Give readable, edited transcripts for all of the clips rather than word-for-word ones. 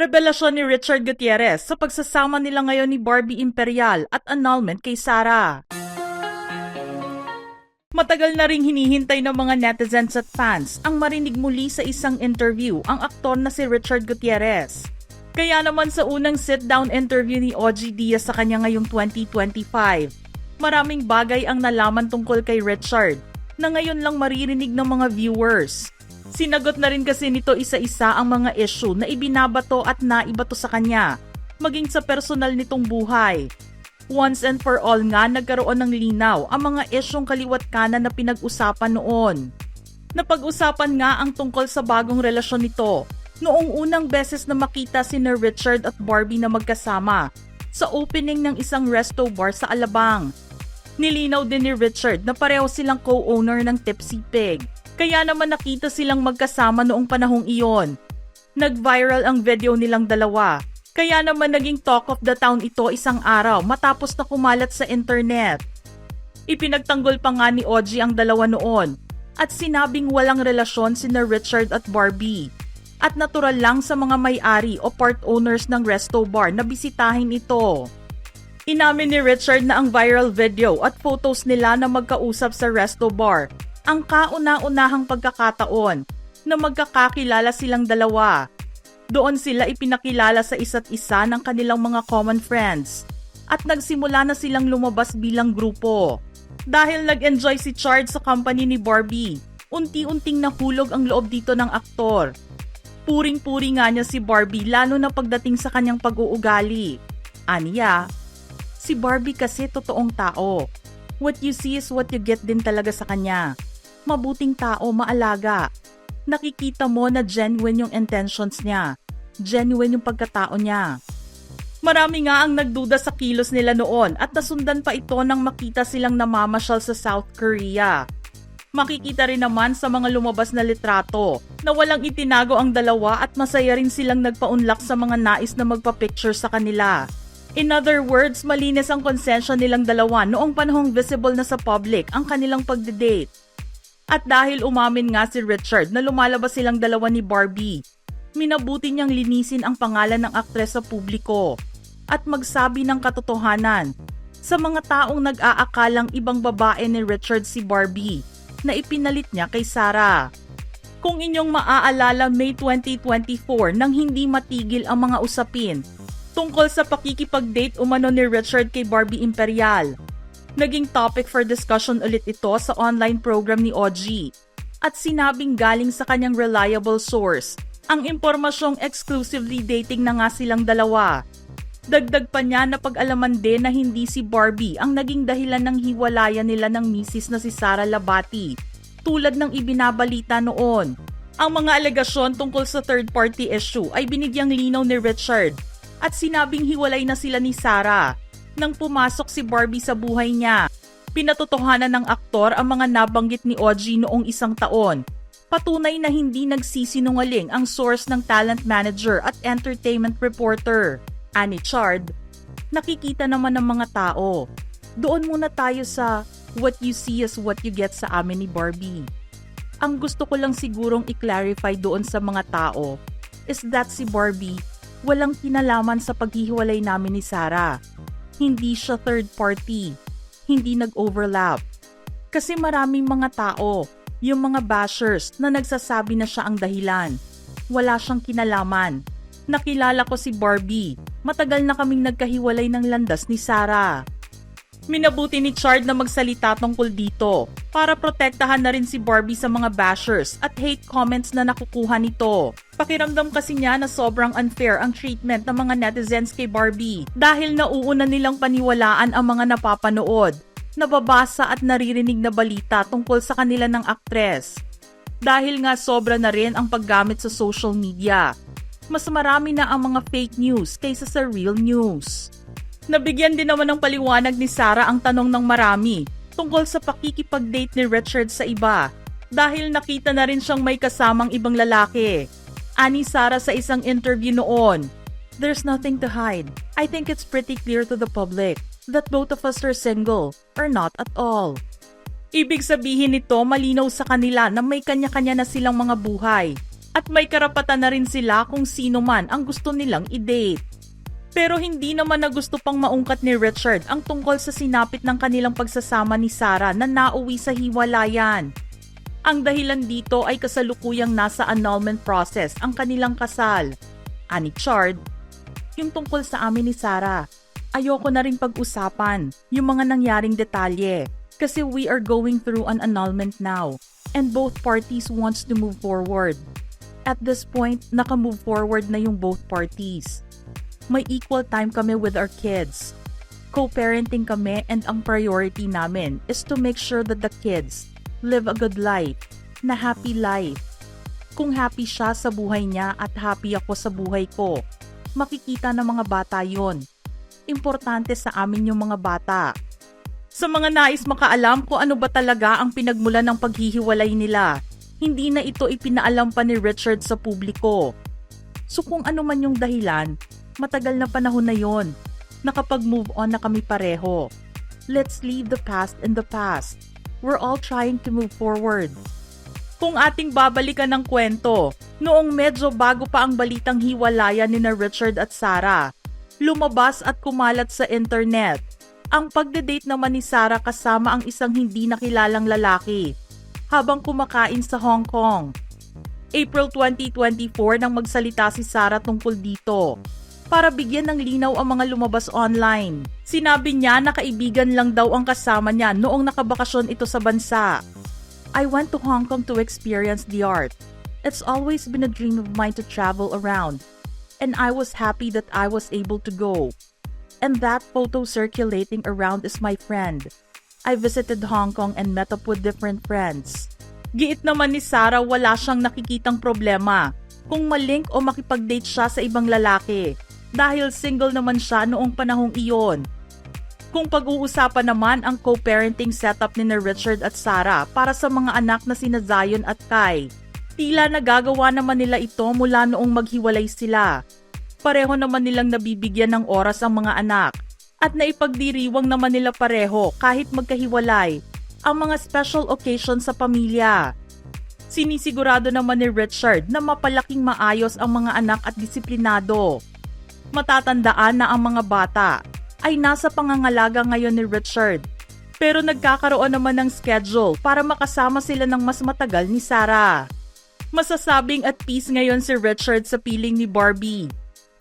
Revelasyon ni Richard Gutierrez sa pagsasama nila ngayon ni Barbie Imperial at annulment kay Sarah. Matagal na ring hinihintay ng mga netizens at fans ang marinig muli sa isang interview ang aktor na si Richard Gutierrez. Kaya naman sa unang sit-down interview ni OG Diaz sa kanya ngayong 2025, maraming bagay ang nalaman tungkol kay Richard na ngayon lang maririnig ng mga viewers. Sinagot na rin kasi nito isa-isa ang mga issue na ibinabato at naibato sa kanya, maging sa personal nitong buhay. Once and for all nga nagkaroon ng linaw ang mga isyong kaliwat kanan na pinag-usapan noon. Napag-usapan nga ang tungkol sa bagong relasyon nito noong unang beses na makita sina Richard at Barbie na magkasama sa opening ng isang resto bar sa Alabang. Nilinaw din ni Richard na pareho silang co-owner ng Tipsy Pig. Kaya naman nakita silang magkasama noong panahong iyon. Nag-viral ang video nilang dalawa. Kaya naman naging talk of the town ito isang araw matapos na kumalat sa internet. Ipinagtanggol pa nga ni OG ang dalawa noon at sinabing walang relasyon sina Richard at Barbie. At natural lang sa mga may-ari o part owners ng resto bar na bisitahin ito. Inamin ni Richard na ang viral video at photos nila na magkausap sa resto bar ang kauna-unahang pagkakataon na magkakakilala silang dalawa. Doon sila ipinakilala sa isa't isa ng kanilang mga common friends at nagsimula na silang lumabas bilang grupo. Dahil nag-enjoy si Chard sa company ni Barbie, unti-unting nahulog ang loob dito ng aktor. Puring-puri nga niya si Barbie lalo na pagdating sa kanyang pag-uugali. Aniya, si Barbie kasi totoong tao. What you see is what you get din talaga sa kanya. Mabuting tao, maalaga. Nakikita mo na genuine yung intentions niya. Genuine yung pagkatao niya. Marami nga ang nagduda sa kilos nila noon at nasundan pa ito nang makita silang namamasyal sa South Korea. Makikita rin naman sa mga lumabas na litrato na walang itinago ang dalawa at masaya rin silang nagpaunlak sa mga nais na magpa-picture sa kanila. In other words, malinis ang konsensya nilang dalawa noong panahong visible na sa public ang kanilang pagde-date. At dahil umamin nga si Richard na lumalabas silang dalawa ni Barbie, minabuti niyang linisin ang pangalan ng aktres sa publiko at magsabi ng katotohanan sa mga taong nag-aakalang ibang babae ni Richard si Barbie na ipinalit niya kay Sarah. Kung inyong maaalala, May 2024 nang hindi matigil ang mga usapin tungkol sa pakikipag-date umano ni Richard kay Barbie Imperial. Naging topic for discussion ulit ito sa online program ni OG at sinabing galing sa kanyang reliable source ang impormasyong exclusively dating na nga silang dalawa. Dagdag pa niya na pag-alaman din na hindi si Barbie ang naging dahilan ng hiwalayan nila ng misis na si Sara Labati tulad ng ibinabalita noon. Ang mga alegasyon tungkol sa third-party issue ay binigyang linaw ni Richard at sinabing hiwalay na sila ni Sara nang pumasok si Barbie sa buhay niya. Pinatotohanan ng aktor ang mga nabanggit ni OG noong isang taon. Patunay na hindi nagsisinungaling ang source ng talent manager at entertainment reporter. Ani Chard, nakikita naman ng mga tao. Doon muna tayo sa what you see is what you get sa amin ni Barbie. Ang gusto ko lang sigurong i-clarify doon sa mga tao is that si Barbie walang kinalaman sa paghihiwalay namin ni Sarah. Hindi siya third party. Hindi nag-overlap. Kasi maraming mga tao, yung mga bashers na nagsasabi na siya ang dahilan. Wala siyang kinalaman. Nakilala ko si Barbie. Matagal na kaming nagkahiwalay ng landas ni Sarah. Minabuti ni Chard na magsalita tungkol dito para protektahan na rin si Barbie sa mga bashers at hate comments na nakukuha nito. Pakiramdam kasi niya na sobrang unfair ang treatment ng mga netizens kay Barbie dahil nauuna nilang paniwalaan ang mga napapanood, nababasa at naririnig na balita tungkol sa kanila ng aktres. Dahil nga sobra na rin ang paggamit sa social media, mas marami na ang mga fake news kaysa sa real news. Nabigyan din naman ng paliwanag ni Sarah ang tanong ng marami tungkol sa pakikipag-date ni Richard sa iba dahil nakita na rin siyang may kasamang ibang lalaki. Ani Sarah sa isang interview noon, "There's nothing to hide. I think it's pretty clear to the public that both of us are single or not at all." Ibig sabihin nito malinaw sa kanila na may kanya-kanya na silang mga buhay. At may karapatan na rin sila kung sino man ang gusto nilang i-date. Pero hindi naman na gusto pang maungkat ni Richard ang tungkol sa sinapit ng kanilang pagsasama ni Sarah na nauwi sa hiwalayan. Ang dahilan dito ay kasalukuyang nasa annulment process ang kanilang kasal. Ani Chard, yung tungkol sa amin ni Sarah, ayoko na rin pag-usapan yung mga nangyaring detalye kasi we are going through an annulment now and both parties wants to move forward. At this point, naka-move forward na yung both parties. May equal time kami with our kids. Co-parenting kami and ang priority namin is to make sure that the kids live a good life, na happy life. Kung happy siya sa buhay niya at happy ako sa buhay ko, makikita ng mga bata yon. Importante sa amin yung mga bata. Sa mga nais makaalam kung ano ba talaga ang pinagmulan ng paghihiwalay nila, hindi na ito ipinaalam pa ni Richard sa publiko. So kung ano man yung dahilan, matagal na panahon na yon. Nakapag-move on na kami pareho. Let's leave the past in the past. We're all trying to move forward. Kung ating babalikan ng kwento, noong medyo bago pa ang balitang hiwalayan ni na Richard at Sarah, lumabas at kumalat sa internet ang pagde-date naman ni Sarah kasama ang isang hindi nakilalang lalaki habang kumakain sa Hong Kong. April 2024 nang magsalita si Sarah tungkol dito para bigyan ng linaw ang mga lumabas online. Sinabi niya na kaibigan lang daw ang kasama niya noong nakabakasyon ito sa bansa. I went to Hong Kong to experience the art. It's always been a dream of mine to travel around, and I was happy that I was able to go. And that photo circulating around is my friend. I visited Hong Kong and met up with different friends. Giit naman ni Sarah wala siyang nakikitang problema kung malink o makipag-date siya sa ibang lalaki dahil single naman siya noong panahong iyon. Kung pag-uusapan naman ang co-parenting setup ni na Richard at Sarah para sa mga anak na sina Zion at Kai, tila nagagawa naman nila ito mula noong maghiwalay sila. Pareho naman nilang nabibigyan ng oras ang mga anak at naipagdiriwang naman nila pareho kahit magkahiwalay ang mga special occasion sa pamilya. Sinisigurado naman ni Richard na mapalaking maayos ang mga anak at disiplinado. Matatandaan na ang mga bata ay nasa pangangalaga ngayon ni Richard, pero nagkakaroon naman ng schedule para makasama sila ng mas matagal ni Sarah. Masasabing at peace ngayon si Richard sa piling ni Barbie.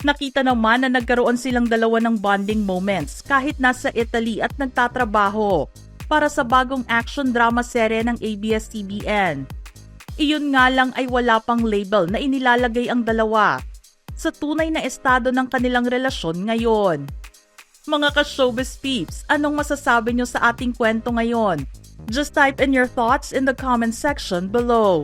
Nakita naman na nagkaroon silang dalawa ng bonding moments kahit nasa Italy at nagtatrabaho para sa bagong action drama serye ng ABS-CBN. Iyon nga lang ay wala pang label na inilalagay ang dalawa sa tunay na estado ng kanilang relasyon ngayon. Mga ka-showbiz peeps, anong masasabi nyo sa ating kwento ngayon? Just type in your thoughts in the comment section below.